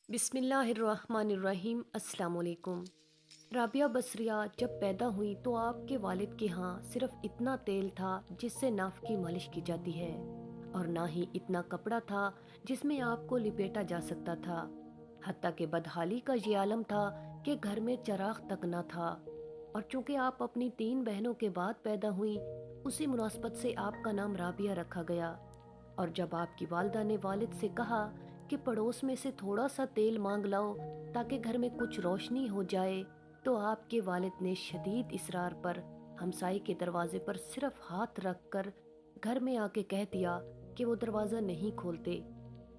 बिस्मिल्लाहिर्रहमानिर्रहीम। अस्सलाम वालेकुम। राबिया बसरिया जब पैदा हुई तो आपके वालिद के यहाँ सिर्फ इतना तेल था जिससे नाफ की मालिश की जाती है, और ना ही इतना कपड़ा था जिसमें आपको लिपेटा जा सकता था। हत्ता के बदहाली का ये आलम था कि घर में चराग तक न था। और चूंकि आप अपनी 3 बहनों के बाद पैदा हुई, उसी मुनासबत से आपका नाम राबिया रखा गया। और जब आपकी वालदा ने वालिद से कहा कि पड़ोस में से थोड़ा सा तेल मांग लाओ ताकि घर में कुछ रोशनी हो जाए, तो आपके वालिद ने शदीद इसरार पर हमसाई के दरवाजे पर सिर्फ हाथ रख कर घर में आके कह दिया कि वो दरवाज़ा नहीं खोलते,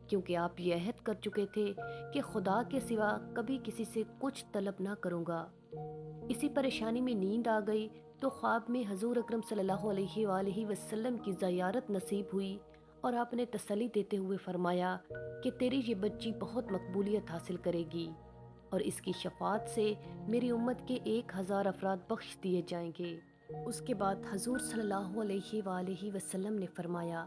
क्योंकि आप ये अहद कर चुके थे कि खुदा के सिवा कभी किसी से कुछ तलब ना करूँगा। इसी परेशानी में नींद आ गई तो ख्वाब में हजूर अकरम सल्लल्लाहु अलैहि वसल्लम की ज़ियारत नसीब हुई, और आपने तसल्ली देते हुए फरमाया कि तेरी ये बच्ची बहुत मकबूलियत हासिल करेगी और इसकी शफात से मेरी उम्मत के 1000 अफराद बख्श दिए जाएंगे। उसके बाद हजूर सल्लल्लाहु अलैहि वसल्लम ने फरमाया,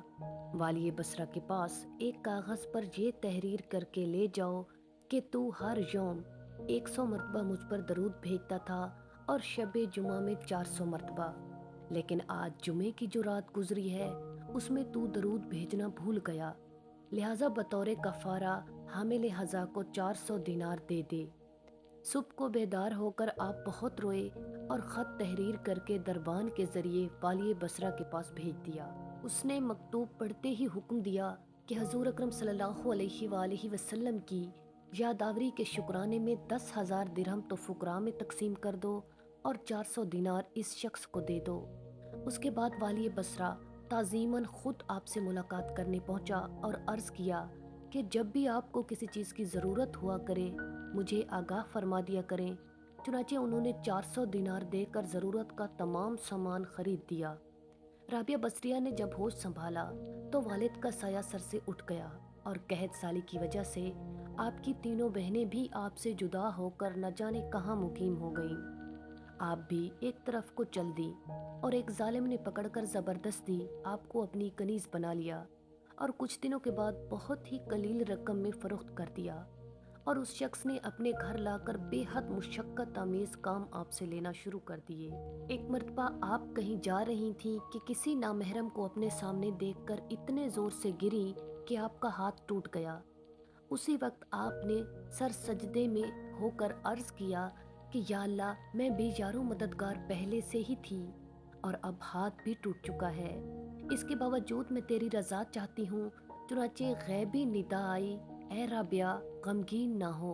वाली बसरा के पास एक कागज़ पर ये तहरीर करके ले जाओ कि तू हर यौम 100 मरतबा मुझ पर दरूद भेजता था और शबे जुमा में 400 मरतबा, लेकिन आज जुमे की जो रात गुजरी है उसमें तू दरूद भेजना भूल गया, लिहाजा बतौर कफारा हामिल हज़ा को 400 दिनार दे दे। सुबह को बेदार होकर आप बहुत रोए और ख़त तहरीर करके दरबान के ज़रिए वाली बसरा के पास भेज दिया। उसने मकतूब पढ़ते ही हुक्म दिया कि हजूर अकरम सल्लल्लाहु अलैहि वसल्लम की यादावरी के शुक्राने में 10,000 दिरहम तो फुकरा में तकसीम कर दो और 400 दिनार इस शख्स को दे दो। उसके बाद वाली बसरा ताज़ीमन खुद आपसे मुलाकात करने पहुंचा और अर्ज़ किया कि जब भी आपको किसी चीज़ की ज़रूरत हुआ करे मुझे आगाह फरमा दिया करें। चुनाचे उन्होंने 400 दिनार देकर ज़रूरत का तमाम सामान खरीद दिया। राबिया बसरिया ने जब होश संभाला तो वालिद का साया सर से उठ गया, और कहत साली की वजह से आपकी तीनों बहनें भी आपसे जुदा होकर न जाने कहाँ मुकीम हो गईं। आप भी एक तरफ को चल दी और एक जालिम ने पकड़कर जबरदस्ती आपको अपनी कनीज बना लिया, और कुछ दिनों के बाद बहुत ही कलील रकम में फरोख्त कर दिया, और उस शख्स ने अपने घर लाकर बेहद मुशक्कत आमेज काम आपसे लेना शुरू कर दिए। एक मर्तबा आप कहीं जा रही थी कि किसी नामहरम को अपने सामने देखकर इतने जोर से गिरी कि आपका हाथ टूट गया। उसी वक्त आपने सर सजदे में होकर अर्ज किया कि या अल्लाह, मैं बेयारो मददगार पहले से ही थी और अब हाथ भी टूट चुका है, इसके बावजूद मैं तेरी रजा चाहती हूँ। चुनाचे गैबी निदा आई, ए राबिया, गमगीन ना हो,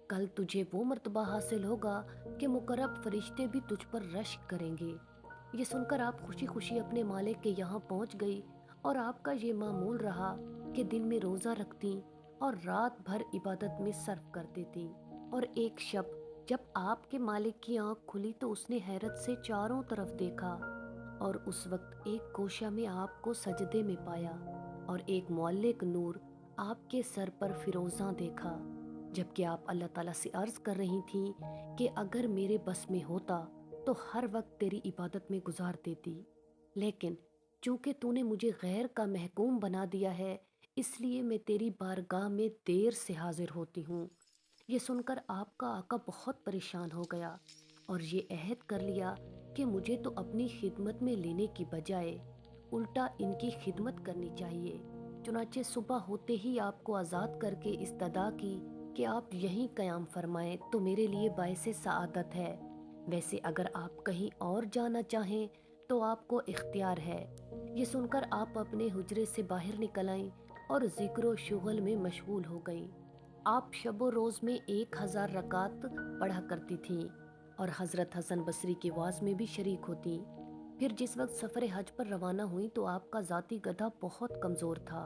कल तुझे वो मर्तबा हासिल होगा कि मुकर्रब फरिश्ते भी तुझ पर रश्क करेंगे। ये सुनकर आप खुशी खुशी अपने मालिक के यहाँ पहुँच गई, और आपका ये मामूल रहा कि दिन में रोज़ा रखती और रात भर इबादत में सर्फ कर देती। और एक शब जब आपके मालिक की आंख खुली तो उसने हैरत से चारों तरफ देखा, और उस वक्त एक गोशा में आपको सजदे में पाया और एक मौलिक नूर आपके सर पर फिरोज़ां देखा, जबकि आप अल्लाह ताला से अर्ज़ कर रही थी कि अगर मेरे बस में होता तो हर वक्त तेरी इबादत में गुजार देती, लेकिन चूंकि तूने मुझे गैर का महकूम बना दिया है, इसलिए मैं तेरी बारगाह में देर से हाजिर होती हूँ। ये सुनकर आपका आका बहुत परेशान हो गया और ये अहद कर लिया कि मुझे तो अपनी खिदमत में लेने की बजाय उल्टा इनकी खिदमत करनी चाहिए। चुनाचे सुबह होते ही आपको आज़ाद करके इस्तदा की कि आप यहीं क़याम फरमाएं तो मेरे लिए बायसे सआदत है। वैसे अगर आप कहीं और जाना चाहें तो आपको इख्तियार है। ये सुनकर आप अपने हुजरे से बाहर निकल आईं और ज़िक्र शुगल में मशगूल हो गईं। आप शबो रोज़ में 1000 रकात पढ़ा करती थीं और हज़रत हसन बसरी की वाज में भी शरीक होती। फिर जिस वक्त सफ़र हज पर रवाना हुई तो आपका ज़ाती गधा बहुत कमज़ोर था,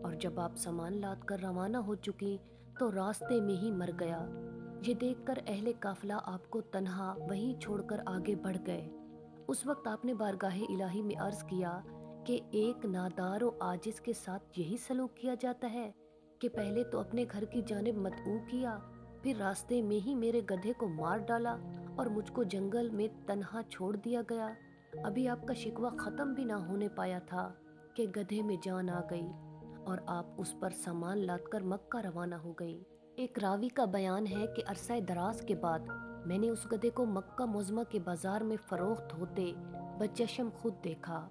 और जब आप सामान लाद कर रवाना हो चुकी तो रास्ते में ही मर गया। ये देखकर अहले काफिला आपको तन्हा वहीं छोड़कर आगे बढ़ गए। उस वक्त आपने बारगाह इलाही में अर्ज़ किया कि एक नादार व आजिज़ के साथ यही सलूक किया जाता है कि पहले तो अपने घर की जानिब मदऊ किया, फिर रास्ते में ही मेरे गधे को मार डाला और मुझको जंगल में तन्हा छोड़ दिया गया। अभी आपका शिकवा ख़त्म भी ना होने पाया था कि गधे में जान आ गई और आप उस पर सामान लादकर मक्का रवाना हो गई। ایک راوی کا بیان ہے کہ عرصہ دراز کے بعد میں نے اس گدھے کو مکہ معظمہ کے بازار میں فروخت ہوتے بچشم خود دیکھا۔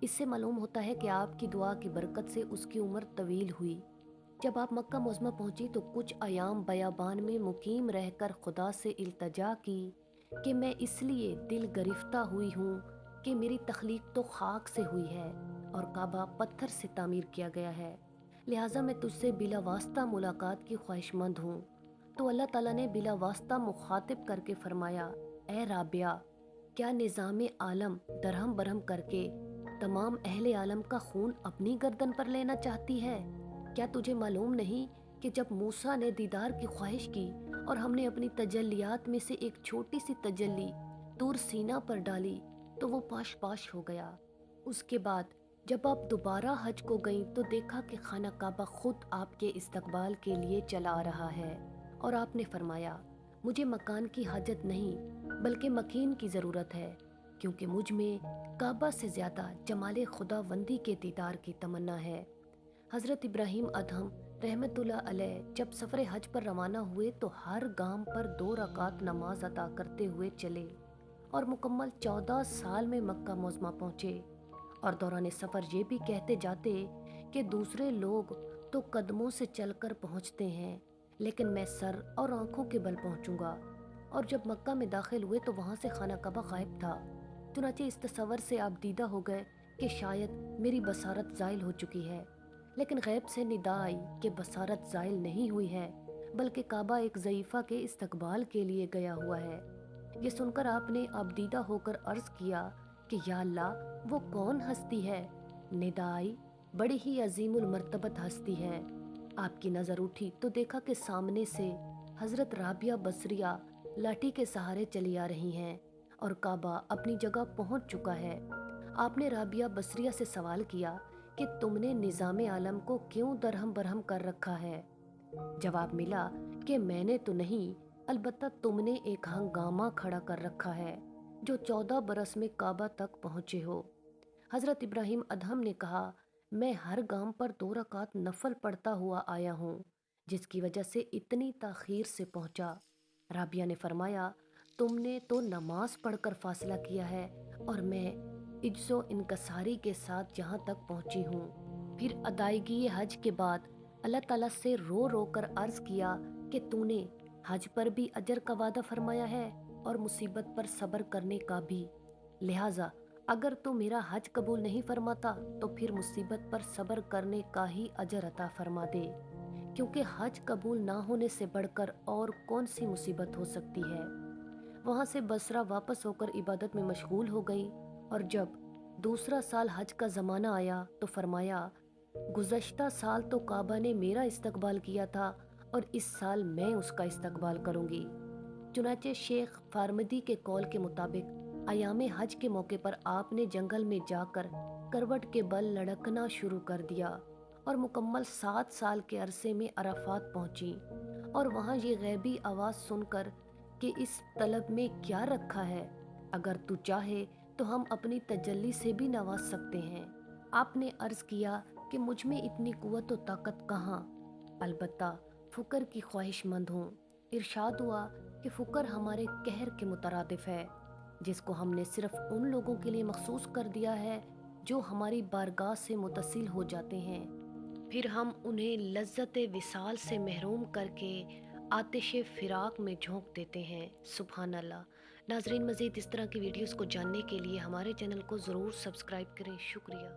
اس سے معلوم ہوتا ہے کہ آپ کی دعا کی برکت سے اس کی عمر طویل ہوئی۔ جب آپ مکہ معظمہ پہنچی تو کچھ ایام بیابان میں مقیم رہ کر خدا سے التجا کی کہ میں اس لیے دل گرفتہ ہوئی ہوں کہ میری تخلیق تو خاک سے ہوئی ہے اور کعبہ پتھر سے تعمیر کیا گیا ہے، لہٰذا میں تجھ سے بلا واسطہ ملاقات کی خواہش مند ہوں۔ تو اللہ تعالیٰ نے بلا واسطہ مخاطب کر کے فرمایا، اے رابعہ، کیا نظام عالم درہم برہم کر کے تمام اہل عالم کا خون اپنی گردن پر لینا چاہتی ہے؟ کیا تجھے معلوم نہیں کہ جب موسیٰ نے دیدار کی خواہش کی اور ہم نے اپنی تجلیات میں سے ایک چھوٹی سی تجلی طور سینا پر ڈالی تو وہ پاش پاش ہو گیا۔ اس کے بعد جب آپ دوبارہ حج کو گئیں تو دیکھا کہ خانہ کعبہ خود آپ کے استقبال کے لیے چلا آ رہا ہے، اور آپ نے فرمایا، مجھے مکان کی حاجت نہیں بلکہ مکین کی ضرورت ہے، کیونکہ مجھ میں کعبہ سے زیادہ جمال خداوندی کے دیدار کی تمنا ہے۔ حضرت ابراہیم ادہم رحمت اللہ علیہ جب سفر حج پر روانہ ہوئے تو ہر گام پر 2 رکعت نماز ادا کرتے ہوئے چلے اور مکمل 14 سال میں مکہ معظمہ پہنچے، اور دوران سفر یہ بھی کہتے جاتے کہ دوسرے لوگ تو قدموں سے چل کر پہنچتے ہیں لیکن میں سر اور آنکھوں کے بل پہنچوں گا۔ اور جب مکہ میں داخل ہوئے تو وہاں سے خانہ کعبہ غائب تھا، چنانچہ اس تصور سے آپ دیدہ ہو گئے کہ شاید میری بصارت زائل ہو چکی ہے، لیکن غیب سے ندا آئی کہ بصارت زائل نہیں ہوئی ہے بلکہ کعبہ ایک ضعیفہ کے استقبال کے لیے گیا ہوا ہے۔ یہ سن کر آپ نے آبدیدہ ہو کر عرض کیا کہ یا اللہ، وہ کون ہستی ہے؟ ندا آئی، بڑی ہی عظیم المرتبت ہستی ہے۔ آپ کی نظر اٹھی تو دیکھا کہ سامنے سے حضرت رابعہ بصریہ لاٹھی کے سہارے چلی آ رہی ہیں اور کعبہ اپنی جگہ پہنچ چکا ہے۔ آپ نے رابعہ بصریہ سے سوال کیا کہ تم نے نظام عالم کو کیوں درہم برہم کر رکھا ہے؟ جواب ملا کہ میں نے تو نہیں، البتہ تم نے ایک ہنگامہ کھڑا کر رکھا ہے جو 14 برس میں کعبہ تک پہنچے ہو۔ حضرت ابراہیم ادہم نے کہا، میں ہر گام پر 2 رکعت نفل پڑھتا ہوا آیا ہوں جس کی وجہ سے اتنی تاخیر سے پہنچا۔ رابعہ نے فرمایا، تم نے تو نماز پڑھ کر فاصلہ کیا ہے اور میں عجز و انکساری کے ساتھ یہاں تک پہنچی ہوں۔ پھر ادائیگی حج کے بعد اللہ تعالیٰ سے رو رو کر عرض کیا کہ تو نے حج پر بھی اجر کا وعدہ فرمایا ہے اور مصیبت پر صبر کرنے کا بھی، لہٰذا اگر تو میرا حج قبول نہیں فرماتا تو پھر مصیبت پر صبر کرنے کا ہی اجر عطا فرما دے، کیونکہ حج قبول نہ ہونے سے بڑھ کر اور کون سی مصیبت ہو سکتی ہے۔ وہاں سے بصرہ واپس ہو کر عبادت میں مشغول ہو گئی، اور جب دوسرا سال حج کا زمانہ آیا تو فرمایا، گزشتہ سال تو کعبہ نے میرا استقبال کیا تھا اور اس سال میں اس کا استقبال کروں گی۔ چنانچہ شیخ فارمدی کے قول کے مطابق ایام حج کے موقع پر آپ نے جنگل میں جا کر کروٹ کے بل لڑکنا شروع کر دیا اور مکمل 7 سال کے عرصے میں عرفات پہنچی، اور وہاں یہ غیبی آواز سن کر کہ اس طلب میں کیا رکھا ہے، اگر تو چاہے تو ہم اپنی تجلی سے بھی نواز سکتے ہیں۔ آپ نے عرض کیا کہ مجھ میں اتنی قوت و طاقت کہاں، البتہ فقر کی خواہش مند ہوں۔ ارشاد ہوا کہ فقر ہمارے قہر کے مترادف ہے، جس کو ہم نے صرف ان لوگوں کے لیے مخصوص کر دیا ہے جو ہماری بارگاہ سے متصل ہو جاتے ہیں، پھر ہم انہیں لذت وصال سے محروم کر کے آتش فراق میں جھونک دیتے ہیں۔ سبحان اللہ۔ ناظرین، مزید اس طرح کی ویڈیوز کو جاننے کے لیے ہمارے چینل کو ضرور سبسکرائب کریں۔ شکریہ۔